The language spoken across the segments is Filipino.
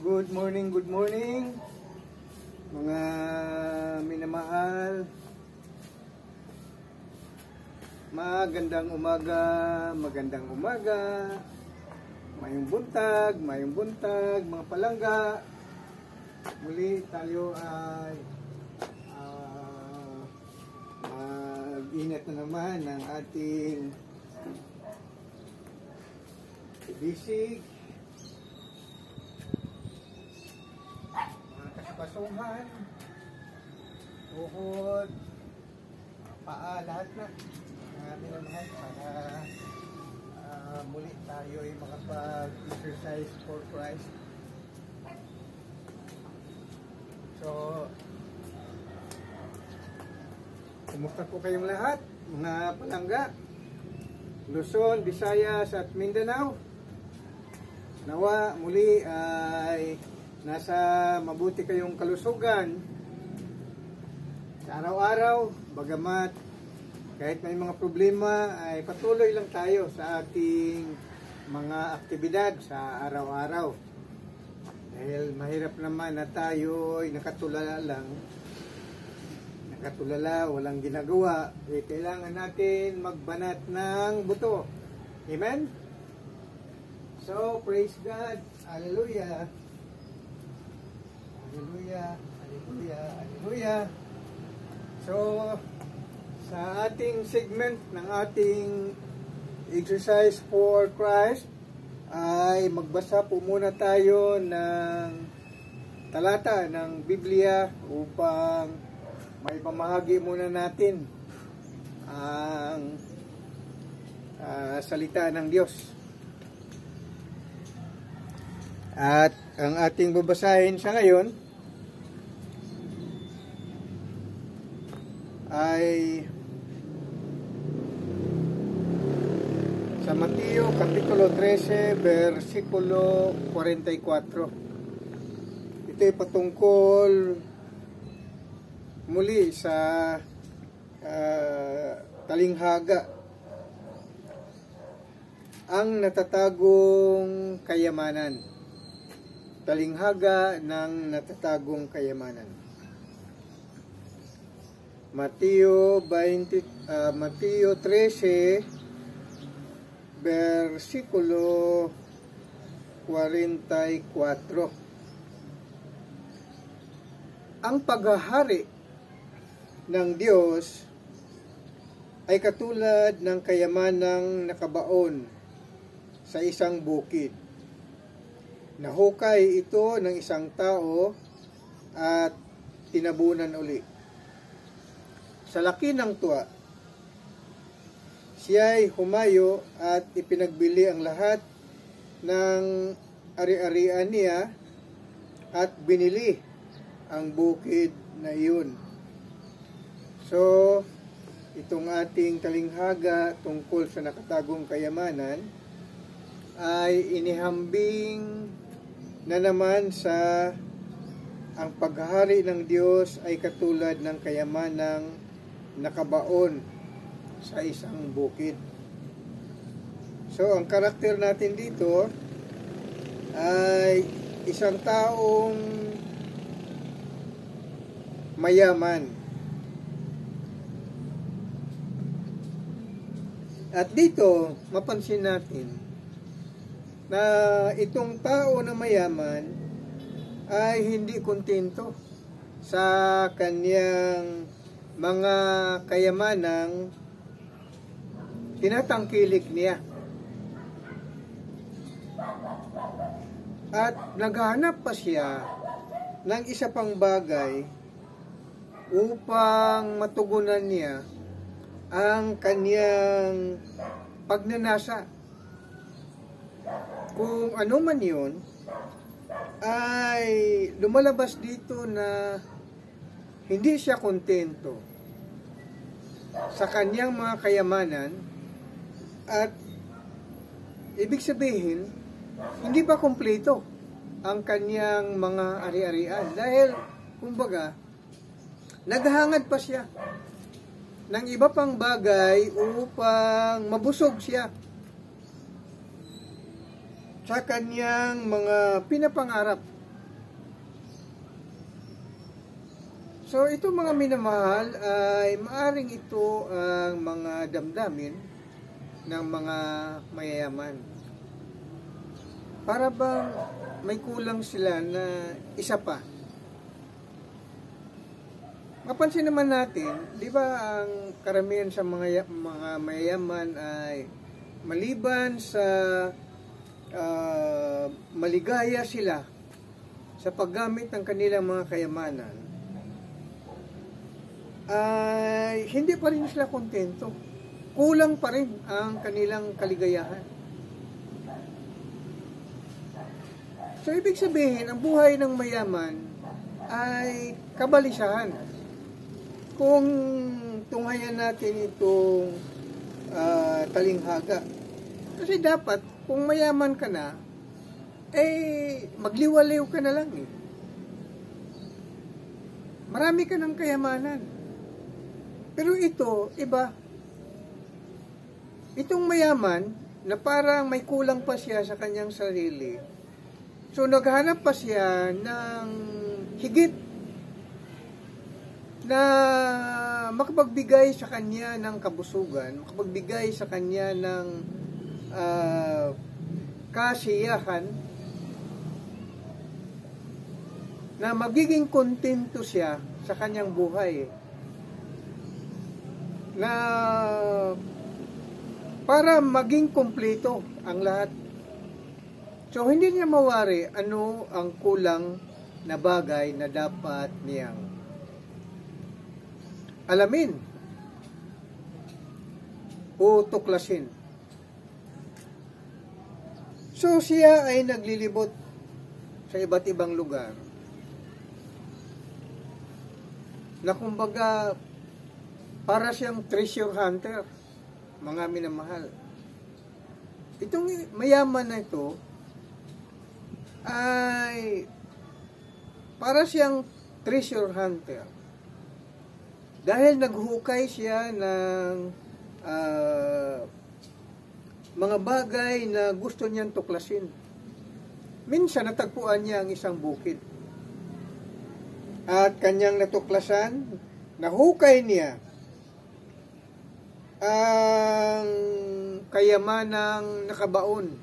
Good morning, mga minamahal. Magandang umaga. Mayong buntag, mga palangga. Muli tayo ay mag-ingat na naman ng ating bisig, pasuhan, uhod, paa, lahat na minamahal para muli tayo ay makapag-exercise for Christ. So, kumusta po kayong lahat, mga palangga, Luzon, Visayas at Mindanao? Nawa muli ay nasa mabuti kayong kalusugan sa araw-araw, bagamat kahit may mga problema ay patuloy lang tayo sa ating mga aktibidad sa araw-araw. Dahil mahirap naman na tayo ay nakatulala, walang ginagawa, kailangan natin magbanat ng buto. Amen? So, praise God. Hallelujah. Hallelujah. So, sa ating segment ng ating exercise for Christ ay magbasa po muna tayo ng talata ng Biblia upang may pamahagi muna natin ang salita ng Diyos. At ang ating babasahin sa ngayon ay sa Mateo Kapitulo 13, versikulo 44. Ito ay patungkol muli sa talinghaga, ang natatagong kayamanan. Talinghaga ng natatagong kayamanan. Mateo 13, versikulo 44. Ang paghahari ng Diyos ay katulad ng kayamanang nakabaon sa isang bukid. Nahukay ito ng isang tao at tinabunan uli. Sa laki ng tuwa, siya'y humayo at ipinagbili ang lahat ng ari-arian niya at binili ang bukid na iyon. So, itong ating talinghaga tungkol sa nakatagong kayamanan ay inihambing na naman sa ang paghahari ng Diyos ay katulad ng kayamanang nakabaon sa isang bukid. So, ang karakter natin dito ay isang taong mayaman. At dito, mapansin natin na itong tao na mayaman ay hindi kontento sa kanyang mga kayamanang tinatangkilik niya. At naghahanap pa siya ng isa pang bagay upang matugunan niya ang kanyang pagnanasa. Kung ano man yun, ay lumalabas dito na hindi siya kontento sa kanyang mga kayamanan at ibig sabihin, hindi pa kumpleto ang kanyang mga ari-arian dahil, kumbaga, naghahangad pa siya ng iba pang bagay upang mabusog siya sa kanyang mga pinapangarap So ito mga minamahal ay maaring ito ang mga damdamin ng mga mayayaman. Para bang may kulang sila na isa pa. Mapansin naman natin, di ba ang karamihan sa mga mayayaman ay maliban sa maligaya sila sa paggamit ng kanilang mga kayamanan, ay hindi pa rin sila kontento. Kulang pa rin ang kanilang kaligayahan. So, ibig sabihin, ang buhay ng mayaman ay kabalisahan. Kung tunghayan natin itong talinghaga. Kasi dapat, kung mayaman ka na, magliwaliw ka na lang eh. Marami ka ng kayamanan. Pero ito, iba. Itong mayaman, na parang may kulang pa siya sa kanyang sarili, so, naghanap pa siya ng higit na makapagbigay sa kanya ng kabusugan, makapagbigay sa kanya ng kasiyahan, na magiging kontento siya sa kanyang buhay. Na para maging kumpleto ang lahat. So, hindi niya mawari ano ang kulang na bagay na dapat niyang alamin o tuklasin. So, siya ay naglilibot sa iba't ibang lugar na kumbaga para siyang treasure hunter, mga minamahal. Itong mayaman na ito ay para siyang treasure hunter dahil naghukay siya ng mga bagay na gusto niyang tuklasin. Minsan natagpuan niya ang isang bukid at kanyang natuklasan, nahukay niya ang kayamanang nakabaon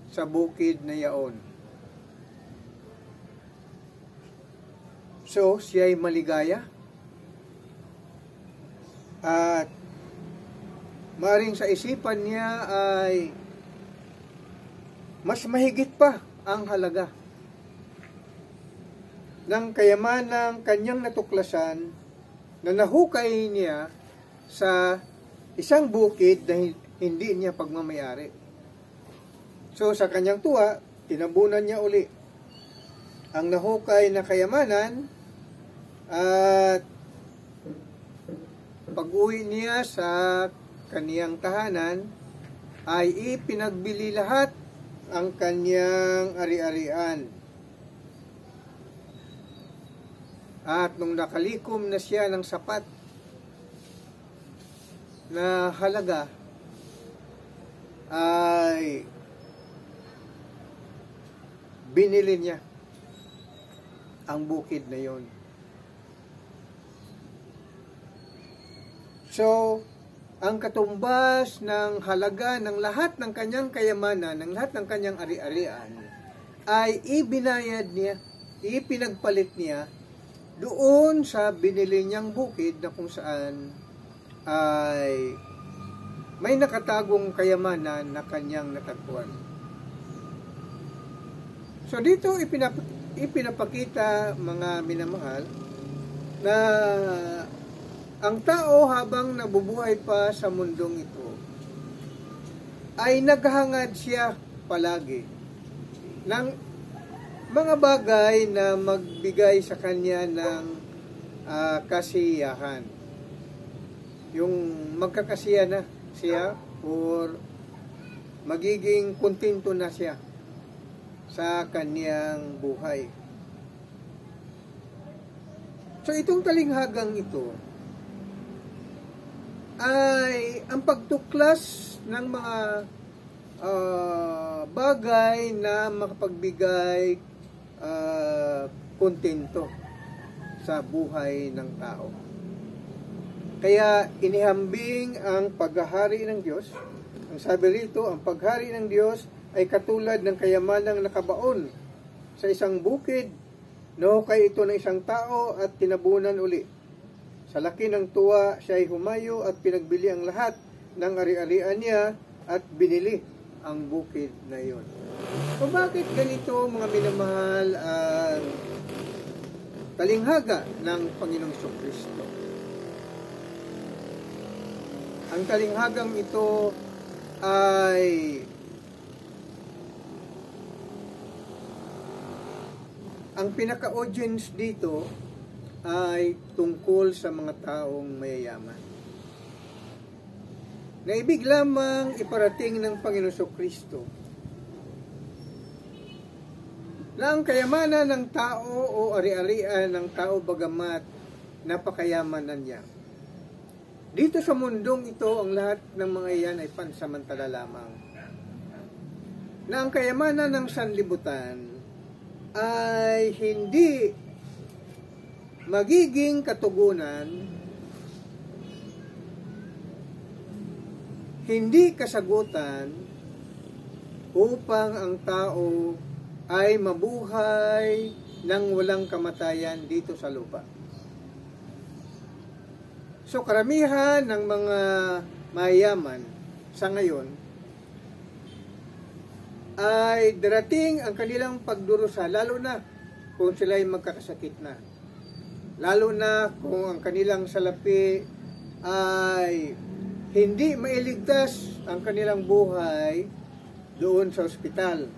sa bukid na yaon. So, siya ay maligaya at maring sa isipan niya ay mas mahigit pa ang halaga ng kayamanang kanyang natuklasan na nahukay niya sa isang bukid na hindi niya pagmamayari. So, sa kanyang tuwa, tinabunan niya uli ang nahukay na kayamanan at pag-uwi niya sa kaniyang tahanan ay ipinagbili lahat ang kaniyang ari-arian. At nung nakalikom na siya ng sapat na halaga, ay binili niya ang bukid na yon. So, ang katumbas ng halaga ng lahat ng kanyang kayamanan, ng lahat ng kanyang ari-arian, ay ibinayad niya, ipinagpalit niya doon sa binili niyang bukid na kung saan ay may nakatagong kayamanan na kanyang natagpuan. So, dito ipinapakita, mga minamahal, na ang tao habang nabubuhay pa sa mundong ito ay naghahangad siya palagi ng mga bagay na magbigay sa kanya ng kasiyahan. Yung magkakasiya na siya or magiging kontento na siya sa kanyang buhay. So, itong talinghagang ito ay ang pagtuklas ng mga bagay na makapagbigay kontento sa buhay ng tao. Kaya inihambing ang paghahari ng Diyos. Ang sabi rito, ang paghari ng Diyos ay katulad ng kayamanang nakabaon sa isang bukid. Nahukay ito ng isang tao at tinabunan uli. Sa laki ng tuwa, siya ay humayo at pinagbili ang lahat ng ari-arian niya at binili ang bukid na iyon. So bakit ganito, mga minamahal, ang talinghaga ng Panginoong Kristo? Ang talinghagang ito ay ang pinaka-audience dito ay tungkol sa mga taong mayayaman. Naibig lamang iparating ng Panginoong Kristo na ang kayamanan ng tao o ari-arian ng tao bagamat napakayamanan niya. Dito sa mundong ito, ang lahat ng mga iyan ay pansamantala lamang. Na ang kayamanan ng sanlibutan ay hindi magiging katugunan, hindi kasagutan upang ang tao ay mabuhay ng walang kamatayan dito sa lupa. So karamihan ng mga mayayaman sa ngayon ay darating ang kanilang pagdurusa, lalo na kung sila ay magkakasakit na. Lalo na kung ang kanilang salapi ay hindi mailigtas ang kanilang buhay doon sa ospital.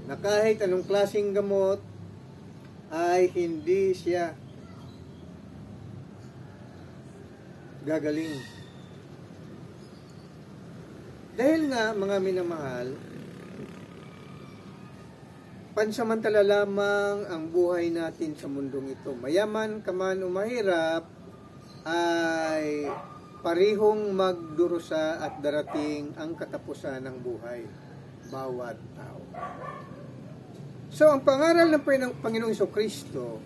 Na kahit anong klaseng gamot ay hindi siya gagaling. Dahil nga, mga minamahal, pansamantala lamang ang buhay natin sa mundong ito. Mayaman ka man o mahirap, ay parihong magdurusa at darating ang katapusan ng buhay. Bawat tao. So, ang pangaral ng Panginoong Kristo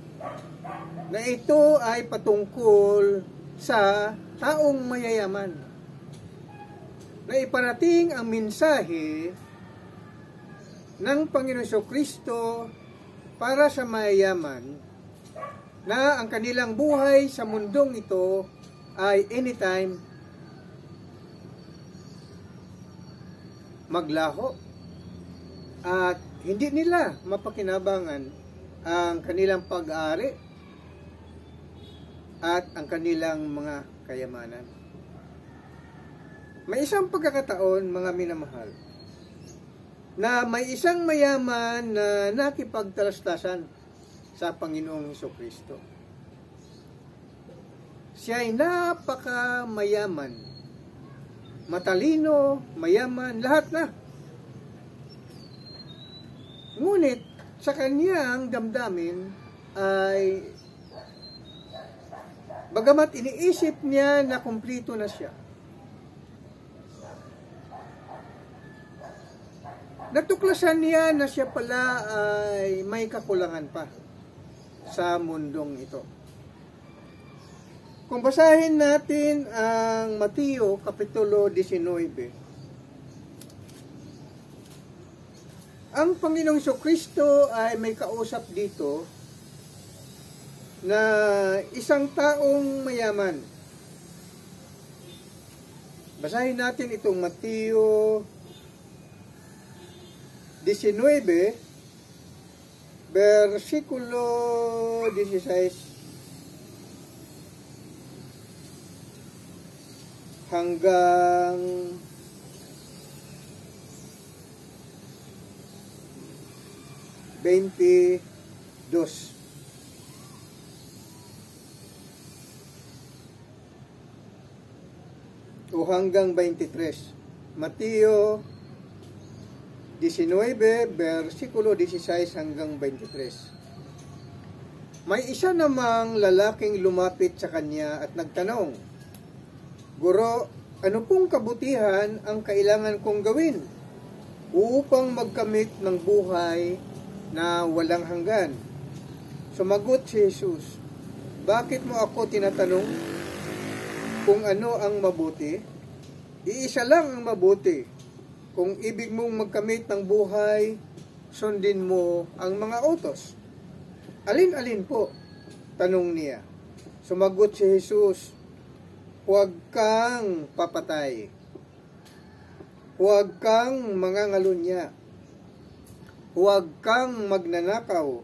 na ito ay patungkol sa taong mayayaman. Na iparating ang mensahe ng Panginoong Kristo para sa mayayaman na ang kanilang buhay sa mundong ito ay anytime maglaho at hindi nila mapakinabangan ang kanilang pag-aari at ang kanilang mga kayamanan. May isang pagkakataon, mga minamahal, na may isang mayaman na nakipagtalastasan sa Panginoong Kristo. Siya ay napakamayaman, matalino, mayaman, lahat na. Ngunit sa kanyang damdamin ay bagamat iniisip niya na kumpleto na siya, natuklasan niya na siya pala ay may kakulangan pa sa mundong ito. Kung basahin natin ang Mateo Kapitulo 19, ang Panginoong Kristo ay may kausap dito na isang taong mayaman. Basahin natin itong Mateo 19, versikulo 16 hanggang 22. O hanggang 23. Mateo 19, versikulo 16 hanggang 23. May isa namang lalaking lumapit sa kanya at nagtanong, "Guro, ano pong kabutihan ang kailangan kong gawin upang magkamit ng buhay na walang hanggan?" Sumagot si Jesus, bakit mo ako tinatanong kung ano ang mabuti? Iisa lang ang mabuti. Kung ibig mong magkamit ng buhay, sundin mo ang mga utos. Alin-alin po? Tanong niya. Sumagot si Jesus, huwag kang papatay. Huwag kang mangangalunya. Huwag kang magnanakaw.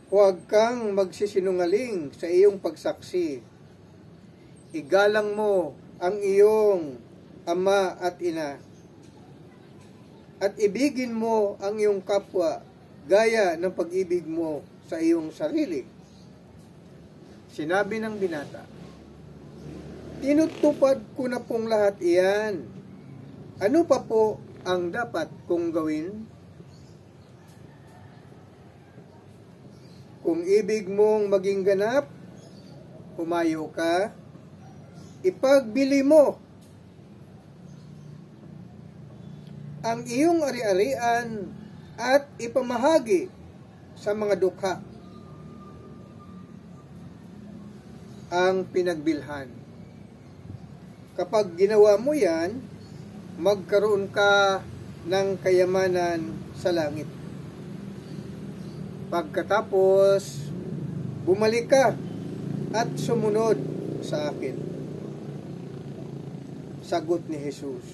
Huwag kang magsisinungaling sa iyong pagsaksi. Igalang mo ang iyong ama at ina. At ibigin mo ang iyong kapwa gaya ng pag-ibig mo sa iyong sarili. Sinabi ng binata, tinutupad ko na pong lahat iyan. Ano pa po ang dapat kong gawin? Kung ibig mong maging ganap, humayo ka, ipagbili mo ang iyong ari-arian at ipamahagi sa mga dukha ang pinagbilhan. Kapag ginawa mo yan, magkaroon ka ng kayamanan sa langit. Pagkatapos, bumalik ka at sumunod sa akin. Sagot ni Jesus.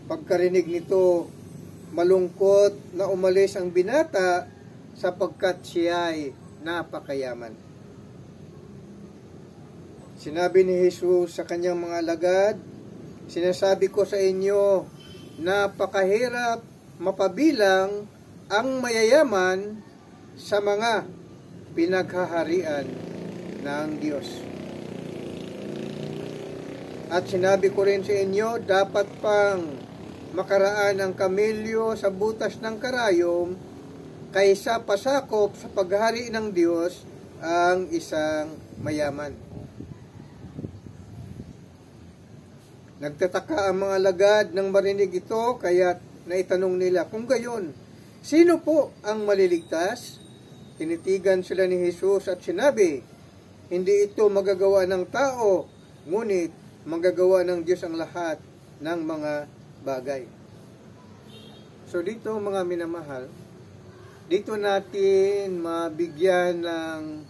Pagkarinig nito, malungkot na umalis ang binata sapagkat siya'y napakayaman. Sinabi ni Jesus sa kanyang mga alagad, sinasabi ko sa inyo, napakahirap mapabilang ang mayayaman sa mga pinaghaharian ng Diyos. At sinabi ko rin sa inyo, dapat pang makaraan ang kamelyo sa butas ng karayom kaysa pasakop sa paghari ng Diyos ang isang mayaman. Nagtataka ang mga alagad nang marinig ito, kaya naitanong nila, kung gayon, sino po ang maliligtas? Tinitigan sila ni Jesus at sinabi, hindi ito magagawa ng tao, ngunit magagawa ng Diyos ang lahat ng mga bagay. So dito mga minamahal, dito natin mabigyan ng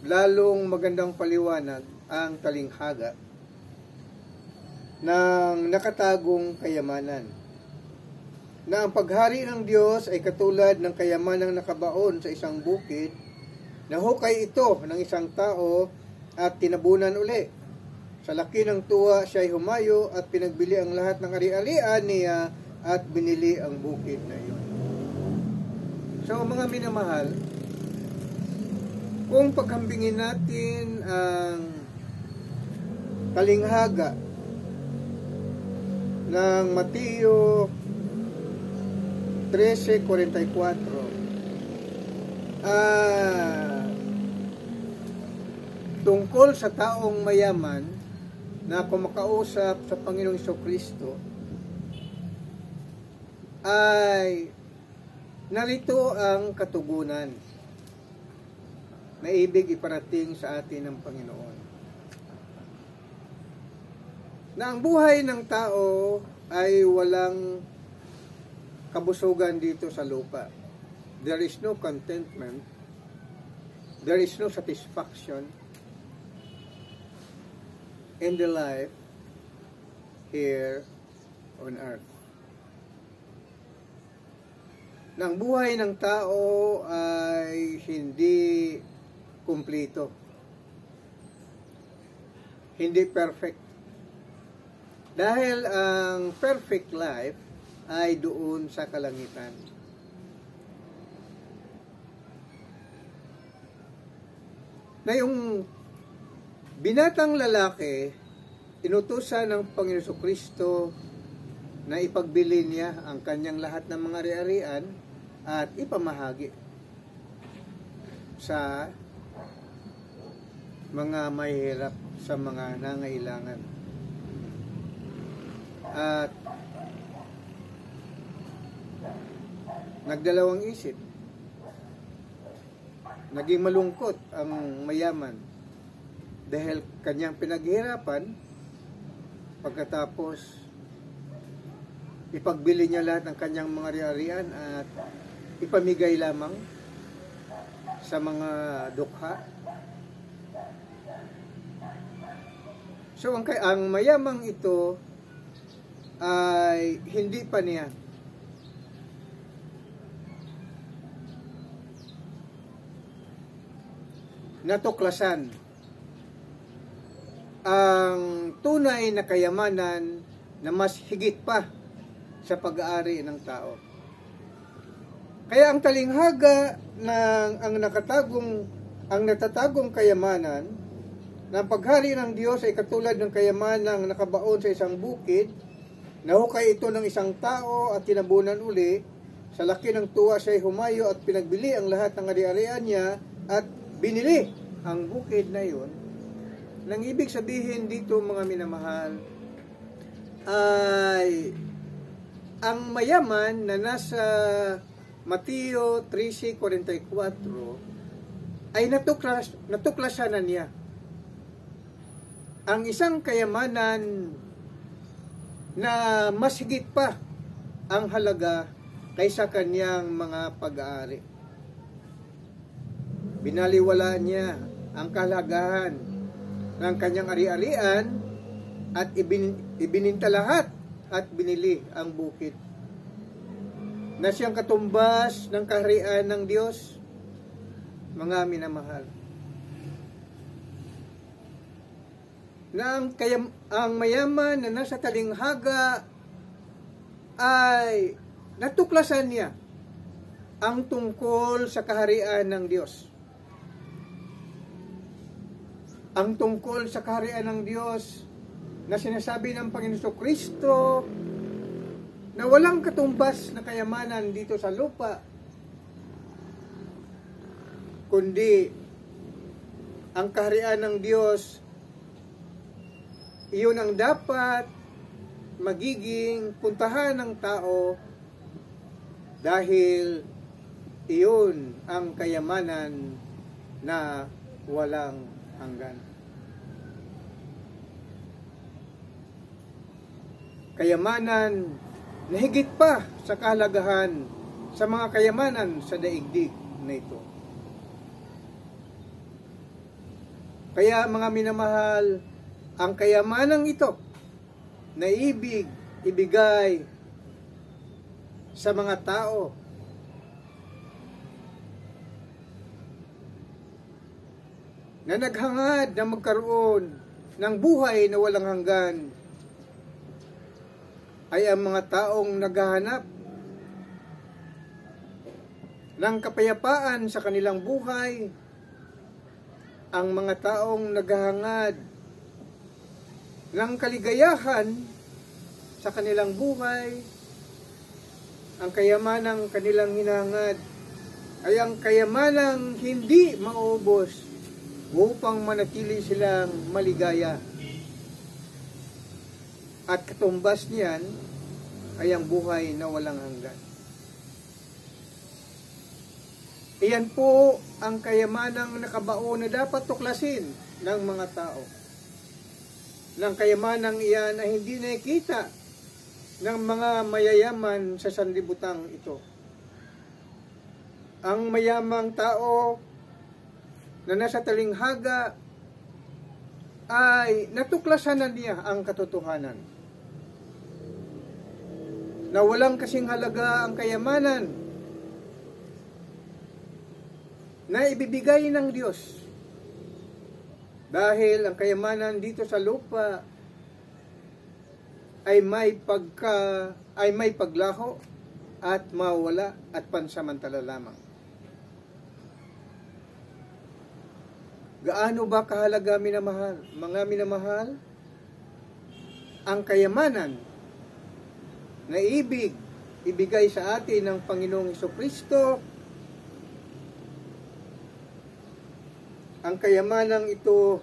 lalong magandang paliwanag ang talinghaga ng nakatagong kayamanan. Na ang paghari ng Diyos ay katulad ng kayamanang nakabaon sa isang bukid, nahukay ito ng isang tao at tinabunan uli. Sa laki ng tuwa siya ay humayo at pinagbili ang lahat ng ari-arian niya at binili ang bukid na iyon. So mga minamahal, kung paghambingin natin ang talinghaga ng Mateo 13:44, tungkol sa taong mayaman na kumakausap sa Panginoong Jesucristo, ay narito ang katugunan na ibig iparating sa atin ng Panginoon. Na ang buhay ng tao ay walang kabusugan dito sa lupa. There is no contentment. There is no satisfaction in the life here on earth. Na ang buhay ng tao ay hindi kumplito. Hindi perfect. Dahil ang perfect life ay doon sa kalangitan. Na yung binatang lalaki, inutusan ng Panginoon Jesucristo na ipagbili niya ang kanyang lahat ng mga ari-arian at ipamahagi sa mga mahihirap, sa mga nangailangan. At nagdalawang isip. naging malungkot ang mayaman dahil kanyang pinaghirapan, pagkatapos ipagbili niya lahat ng kanyang mga ari-arian at ipamigay lamang sa mga dukha. So ang mayamang ito ay hindi pa niya natuklasan ang tunay na kayamanan na mas higit pa sa pag-aari ng tao. Kaya ang talinghaga ng ang natatagong kayamanan ng paghari ng Diyos ay katulad ng kayamanang nakabaon sa isang bukid, nahukay ito ng isang tao at tinabunan uli, sa laki ng tuwa siya'y humayo at pinagbili ang lahat ng ari-arian niya at binili ang bukid na iyon. Nang ibig sabihin dito, mga minamahal, ay ang mayaman na nasa Mateo 13:44 ay natuklasan na niya ang isang kayamanan na mas higit pa ang halaga kaysa kanyang mga pag-aari. Binaliwala niya ang kahalagahan ng kanyang ari-arian at ibininta lahat at binili ang bukid na siyang katumbas ng kaharian ng Diyos. Mga minamahal, na ang mayaman na nasa talinghaga ay natuklasan niya ang tungkol sa kaharian ng Diyos. Ang tungkol sa kaharian ng Diyos na sinasabi ng Panginoon Kristo na walang katumbas na kayamanan dito sa lupa, kundi ang kaharian ng Diyos, iyon ang dapat magiging puntahan ng tao dahil iyon ang kayamanan na walang hanggan. Kayamanan na higit pa sa kahalagahan sa mga kayamanan sa daigdig na ito. Kaya mga minamahal, ang kayamanang ito na ibigay sa mga tao na naghangad na magkaroon ng buhay na walang hanggan ay ang mga taong naghahanap ng kapayapaan sa kanilang buhay, ang mga taong naghahangad ng kaligayahan sa kanilang buhay. Ang kayamanang kanilang hinahangad ay ang kayamanang hindi maubos upang manatili silang maligaya. At katumbas niyan ay ang buhay na walang hanggan. Iyan po ang kayamanang nakabaon na dapat tuklasin ng mga tao. Ng kayamanang iyan ay hindi nakikita ng mga mayayaman sa sanlibutang ito. Ang mayamang tao na nasa talinghaga ay natuklasan na niya ang katotohanan na walang kasing halaga ang kayamanan na ibibigay ng Diyos, dahil ang kayamanan dito sa lupa ay may paglaho at mawala at pansamantala lamang. Gaano ba kahalaga, minamahal? Mga minamahal, ang kayamanan na ibigay sa atin ng Panginoong Jesucristo, ang kayamanang ito,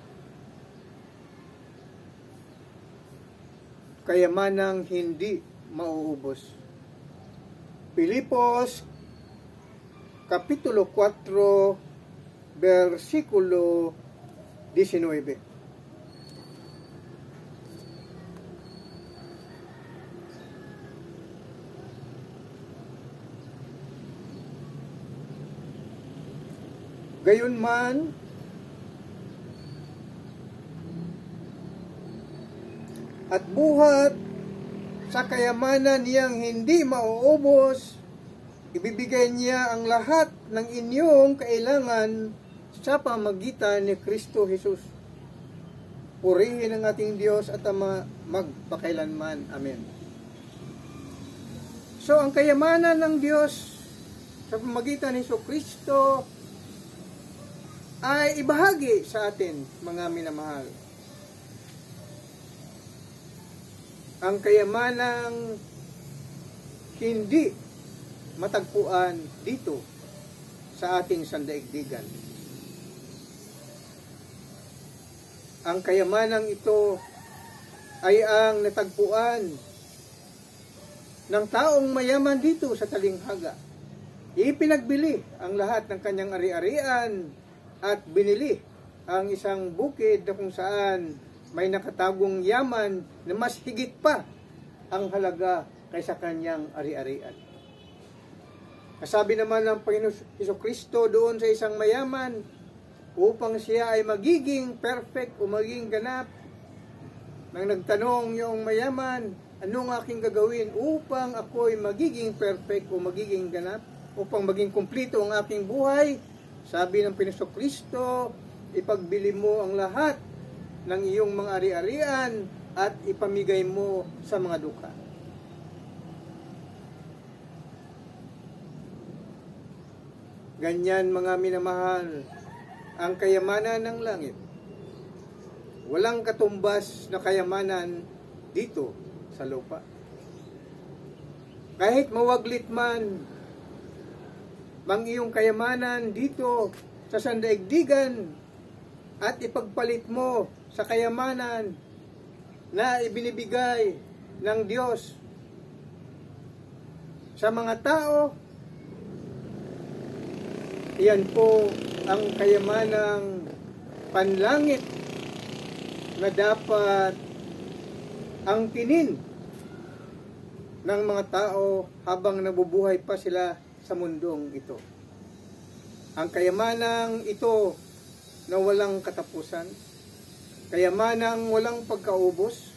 kayamanang hindi mauubos. Pilipos, Kapitulo 4, versikulo 19. Gayunman, at buhat sa kayamanan niyang hindi mauubos, ibibigay niya ang lahat ng inyong kailangan sa pamagitan ni Kristo Jesus. Purihin ang ating Diyos at Ama magpakailanman. Amen. So, ang kayamanan ng Diyos sa pamagitan ni Kristo ay ibahagi sa atin, mga minamahal. Ang kayamanang hindi matagpuan dito sa ating sandaigdigan. Ang kayamanang ito ay ang natagpuan ng taong mayaman dito sa talinghaga. Ipinagbili ang lahat ng kanyang ari-arian at binili ang isang bukid na kung saan may nakatagong yaman na mas higit pa ang halaga kaysa kanyang ari-arian. Kasabi naman ng Panginoon Jesucristo doon sa isang mayaman, upang siya ay magiging perfect o magiging ganap. Nang nagtanong yung mayaman, anong aking gagawin upang ako ay magiging perfect o magiging ganap? Upang maging kumplito ang aking buhay? Sabi ng Panginoon Kristo, ipagbili mo ang lahat ng iyong mga ari-arian at ipamigay mo sa mga duka. Ganyan, mga minamahal, ang kayamanan ng langit. Walang katumbas na kayamanan dito sa lupa. Kahit mawaglit man ang iyong kayamanan dito sa sandaigdigan at ipagpalit mo sa kayamanan na ibinibigay ng Diyos sa mga tao, iyan po ang kayamanang panlangit na dapat ang tinin ng mga tao habang nabubuhay pa sila sa mundong ito. Ang kayamanang ito na walang katapusan, kayamanang walang pagkaubos,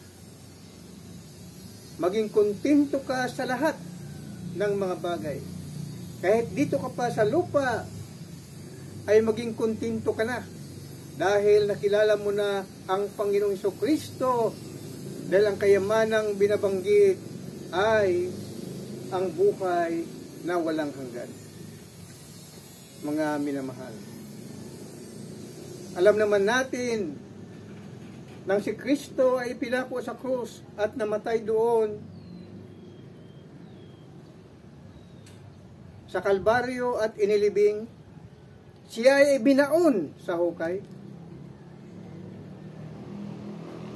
maging kontento ka sa lahat ng mga bagay. Kahit dito ka pa sa lupa, ay maging kontento ka na dahil nakilala mo na ang Panginoong Jesucristo, dahil ang kayamanang binabanggit ay ang buhay na walang hanggan. Mga minamahal, alam naman natin nang si Kristo ay pinako sa krus at namatay doon sa Kalbaryo at inilibing, siya ay binaon sa hukay.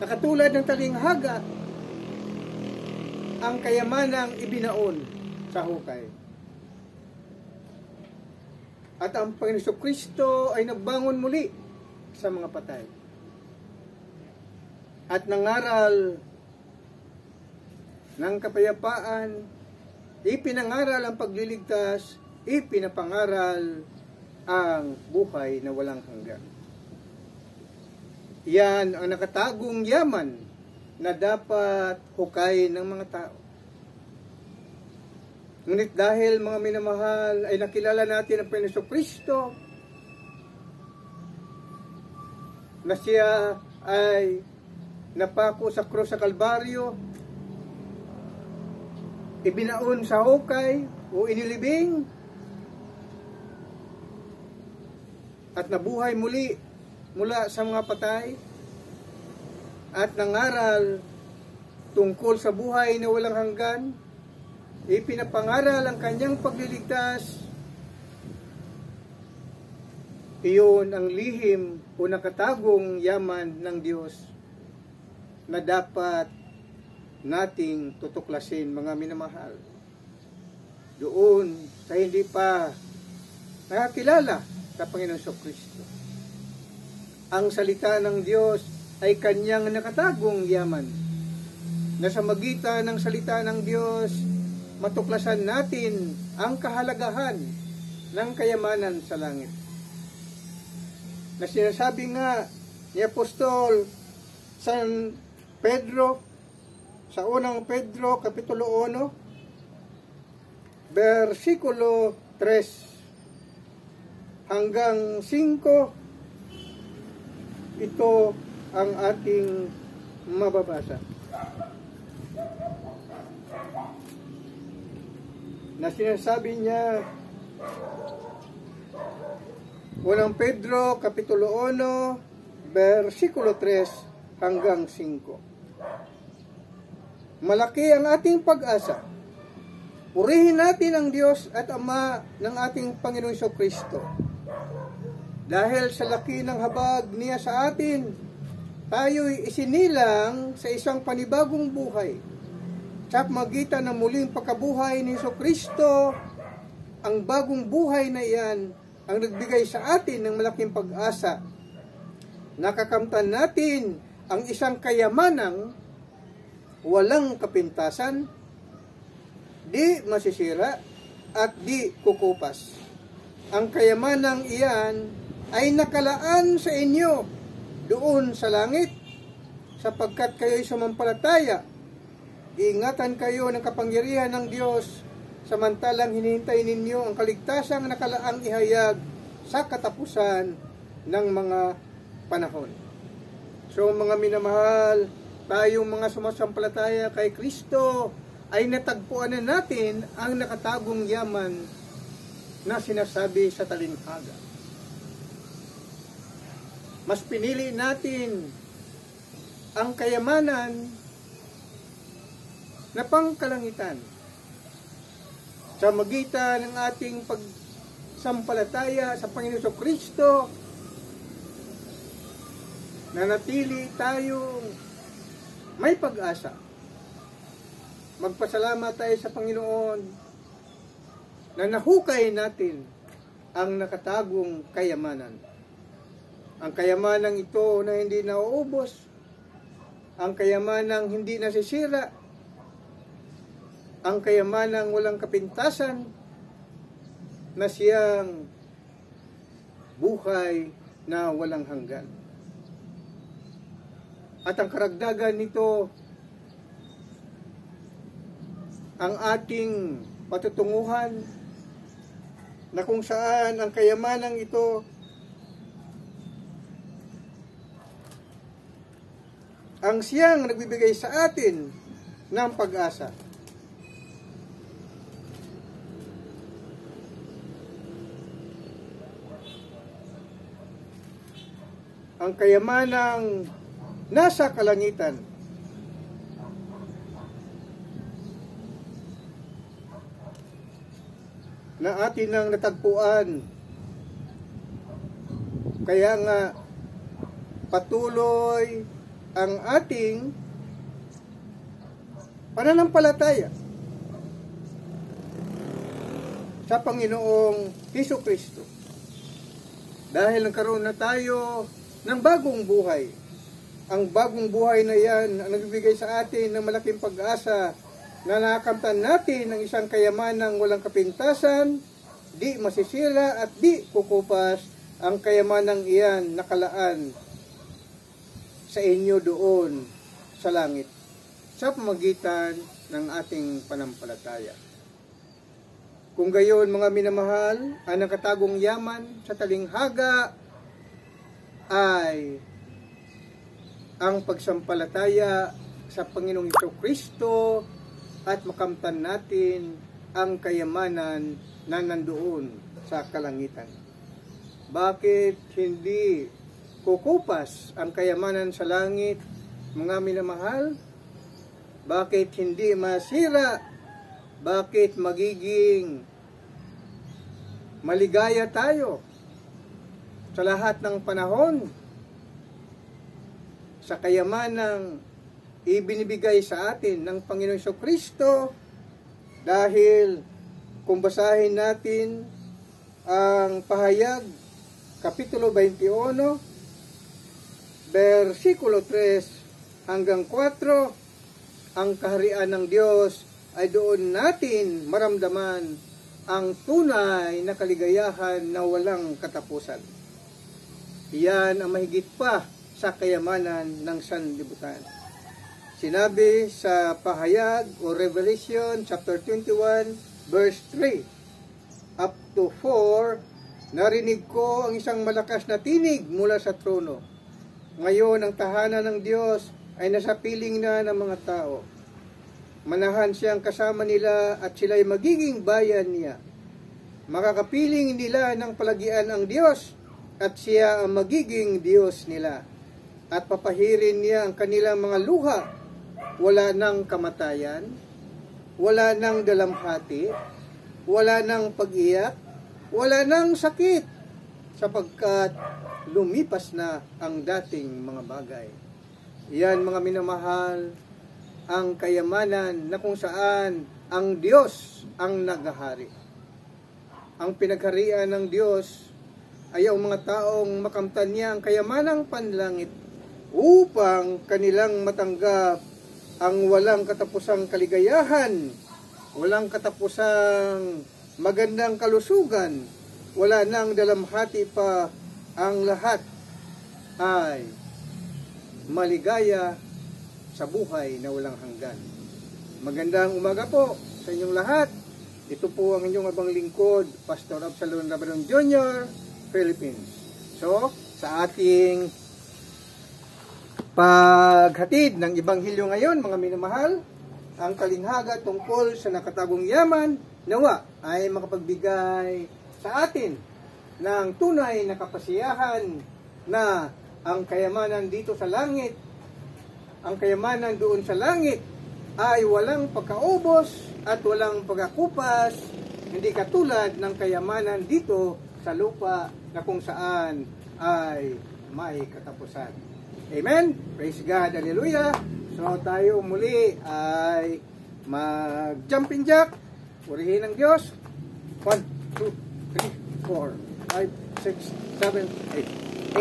Nakatulad ng talinghaga, ang kayamanang ibinaon sa hukay. At ang Panginoon Kristo ay nagbangon muli sa mga patay. At nangaral ng kapayapaan, ipinangaral ang pagliligtas, ipinapangaral ang buhay na walang hanggan. Yan ang nakatagong yaman na dapat hukayin ng mga tao. Ngunit dahil, mga minamahal, ay nakilala natin ang Panginoon Kristo, na siya ay napako sa krus sa Kalbaryo, ibinaon sa hukay o inilibing, at nabuhay muli mula sa mga patay, at nangaral tungkol sa buhay na walang hanggan, ipinapangaral ang kanyang pagliligtas. Iyon ang lihim o nakatagong yaman ng Diyos na dapat nating tutuklasin, mga minamahal. Doon sa hindi pa nakakilala sa Panginoong Kristo. Ang salita ng Diyos ay kanyang nakatagong yaman, na sa magitan ng salita ng Diyos, matuklasan natin ang kahalagahan ng kayamanan sa langit. Na sinasabi nga ni Apostol San Pedro sa unang Pedro Kapitulo 1 versikulo 3 hanggang 5, ito ang ating mababasa. Na sinasabi niya, unang Pedro Kapitulo 1 versikulo 3 hanggang 5. Malaki ang ating pag-asa. Purihin natin ang Diyos at Ama ng ating Panginoong Kristo. Dahil sa laki ng habag niya sa atin, tayo'y isinilang sa isang panibagong buhay. Sa magitan ng muling pagkabuhay ni Kristo, ang bagong buhay na iyan ang nagbigay sa atin ng malaking pag-asa. Nakakamtan natin ang isang kayamanang walang kapintasan, di masisira at di kukupas. Ang kayamanang iyan ay nakalaan sa inyo doon sa langit, sapagkat kayo'y sumampalataya. Iingatan kayo ng kapangyarihan ng Diyos, samantalang hinihintay ninyo ang kaligtasang nakalaang ihayag sa katapusan ng mga panahon. So mga minamahal, tayong mga sumasampalataya kay Kristo, ay natagpuan na natin ang nakatagong yaman na sinasabi sa talinghaga. Mas pinili natin ang kayamanan na pangkalangitan sa magitan ng ating pagsampalataya sa Panginoong Kristo, na natili tayong may pag-asa. Magpasalamat tayo sa Panginoon na nahukay natin ang nakatagong kayamanan. Ang kayamanang ito na hindi nauubos, ang kayamanang hindi nasisira, ang kayamanang walang kapintasan, na siyang buhay na walang hanggan. At ang karagdagan nito, ang ating patutunguhan, na kung saan ang kayamanang ito ang siyang nagbibigay sa atin ng pag-asa. Ang kayamanang nasa kalangitan, na atin ang natagpuan. Kaya nga patuloy ang ating pananampalataya sa Panginoong Kristo. Dahil nagkaroon na tayo ng bagong buhay. Ang bagong buhay na yan ang nagbibigay sa atin ng malaking pag-asa, na nakakamtan natin ng isang kayamanang walang kapintasan, di masisira at di kukupas. Ang kayamanang iyan nakalaan sa inyo doon sa langit, sa pamagitan ng ating panampalataya. Kung gayon, mga minamahal, ang nakatagong yaman sa talinghaga ay ang pagsampalataya sa Panginoong Kristo, at makamtan natin ang kayamanan na nandoon sa kalangitan. Bakit hindi kukupas ang kayamanan sa langit, mga minamahal? Bakit hindi masira? Bakit magiging maligaya tayo sa lahat ng panahon sa kayamanang ibinibigay sa atin ng Panginoong Kristo? Dahil kung basahin natin ang pahayag Kapitulo 21, versikulo 3 hanggang 4, ang kaharian ng Diyos ay doon natin maramdaman ang tunay na kaligayahan na walang katapusan. Iyan ang mahigit pa sa kayamanan ng sanlibutan. Sinabi sa pahayag o Revelation chapter 21 verse 3 up to 4, narinig ko ang isang malakas na tinig mula sa trono. Ngayon ang tahanan ng Diyos ay nasa piling na ng mga tao. Manahan siyang kasama nila at sila'y magiging bayan niya. Makakapiling nila ng palagian ang Diyos at siya ang magiging Diyos nila. At papahirin niya ang kanilang mga luha. Wala nang kamatayan, wala nang dalamhati, wala nang pag-iyak, wala nang sakit, sapagkat lumipas na ang dating mga bagay. Iyan, mga minamahal, ang kayamanan na kung saan ang Diyos ang naghahari. Ang pinagharian ng Diyos ay ang mga taong makamtan niya ang kayamanang panlangit upang kanilang matanggap ang walang katapusang kaligayahan, walang katapusang magandang kalusugan, wala nang dalamhati pa, ang lahat ay maligaya sa buhay na walang hanggan. Magandang umaga po sa inyong lahat. Ito po ang inyong abang lingkod, Pastor Absalon Rabadon Jr., Philippines. So, sa ating paghatid ng Ibanghilyo ngayon, mga minamahal, ang kalinghaga tungkol sa nakatagong yaman, nawa ay makapagbigay sa atin ng tunay na kapasiyahan na ang kayamanan dito sa langit, ang kayamanan doon sa langit ay walang pagkaubos at walang pagkakupas, hindi katulad ng kayamanan dito sa lupa na kung saan ay may katapusan. Amen? Praise God. Hallelujah. So tayo muli ay mag-jumping jack. Purihin ang Diyos. 1, 2, 3, 4, 5, 6, 7, 8,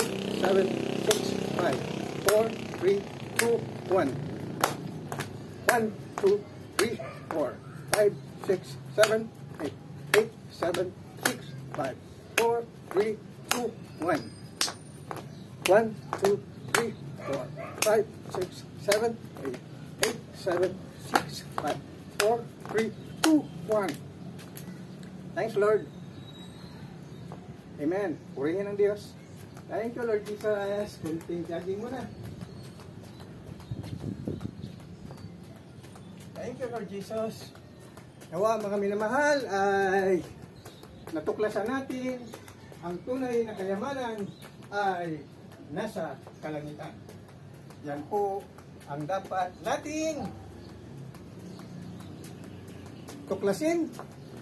8, 7, 6, 5, 4, 3, 2, 1. 1, 2, 3, 4, 5, 6, 7, 8, 8, 7, 6, 5, 4, 3, 2, 1. 1, 2, 3, 4, 5, 6, 7, 8, 8, 7, 6, 5, 4, 3, 2, 1. Thanks, Lord. Amen. Purihin ang Diyos. Thank you, Lord Jesus. Kunting jogging mo na. Thank you, Lord Jesus. Nawa, mga minamahal, ay natuklasan natin ang tunay na kayamanan ay nasa kalangitan. Yan po ang dapat nating tuklasin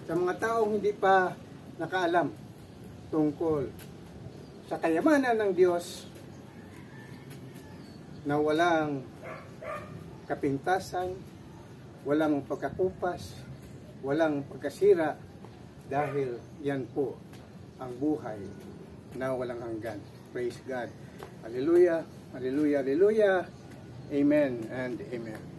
sa mga taong hindi pa nakaalam tungkol sa kayamanan ng Diyos na walang kapintasan, walang pagkakupas, walang pagkasira, dahil yan po ang buhay na walang hanggan. Praise God. Hallelujah, hallelujah, hallelujah. Amen and amen.